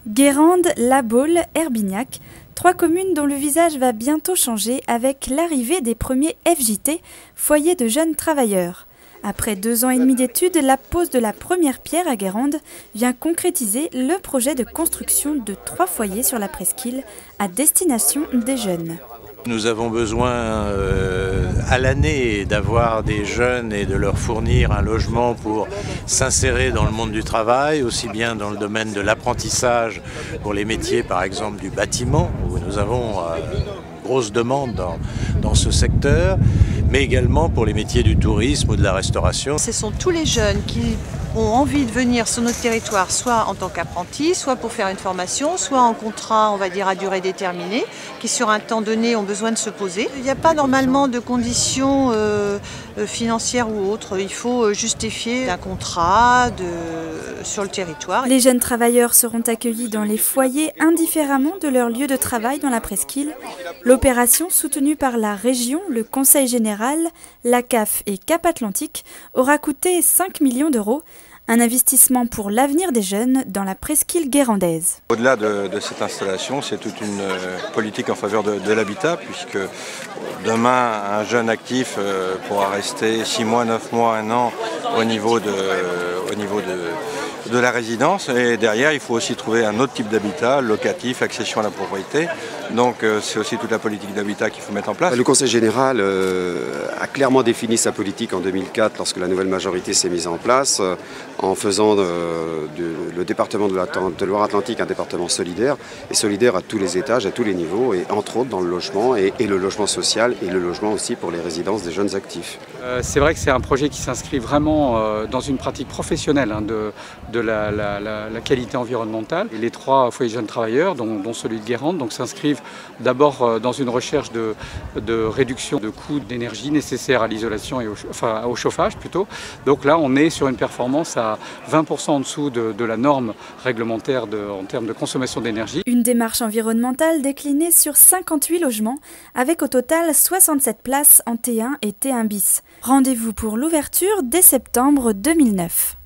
Guérande, La Baule, Herbignac, 3 communes dont le visage va bientôt changer avec l'arrivée des premiers FJT, foyers de jeunes travailleurs. Après 2 ans et demi d'études, la pose de la première pierre à Guérande vient concrétiser le projet de construction de 3 foyers sur la presqu'île à destination des jeunes. Nous avons besoin à l'année d'avoir des jeunes et de leur fournir un logement pour s'insérer dans le monde du travail, aussi bien dans le domaine de l'apprentissage pour les métiers par exemple du bâtiment, où nous avons une grosse demande dans ce secteur, mais également pour les métiers du tourisme ou de la restauration. Ce sont tous les jeunes qui ont envie de venir sur notre territoire, soit en tant qu'apprentis, soit pour faire une formation, soit en contrat, on va dire, à durée déterminée, qui sur un temps donné ont besoin de se poser. Il n'y a pas normalement de conditions financières ou autres. Il faut justifier un contrat sur le territoire. Les jeunes travailleurs seront accueillis dans les foyers indifféremment de leur lieu de travail dans la presqu'île. L'opération, soutenue par la région, le Conseil général, la CAF et Cap Atlantique, aura coûté 5 millions d'euros. Un investissement pour l'avenir des jeunes dans la presqu'île guérandaise. Au-delà de cette installation, c'est toute une politique en faveur de l'habitat, puisque demain, un jeune actif pourra rester 6 mois, 9 mois, 1 an au niveau de la résidence. Et derrière, il faut aussi trouver un autre type d'habitat, locatif, accession à la propriété. Donc c'est aussi toute la politique d'habitat qu'il faut mettre en place. Le Conseil général a clairement défini sa politique en 2004 lorsque la nouvelle majorité s'est mise en place, en faisant le département de Loire-Atlantique un département solidaire, et solidaire à tous les étages, à tous les niveaux, et entre autres dans le logement, et le logement social, et le logement aussi pour les résidences des jeunes actifs. C'est vrai que c'est un projet qui s'inscrit vraiment dans une pratique professionnelle de la qualité environnementale. Et les 3 foyers de jeunes travailleurs, dont celui de Guérande, s'inscrivent d'abord dans une recherche de réduction de coûts d'énergie nécessaires à l'isolation et au chauffage plutôt. Donc là, on est sur une performance à 20% en dessous de la norme réglementaire en termes de consommation d'énergie. Une démarche environnementale déclinée sur 58 logements, avec au total 67 places en T1 et T1 bis. Rendez-vous pour l'ouverture dès septembre 2009.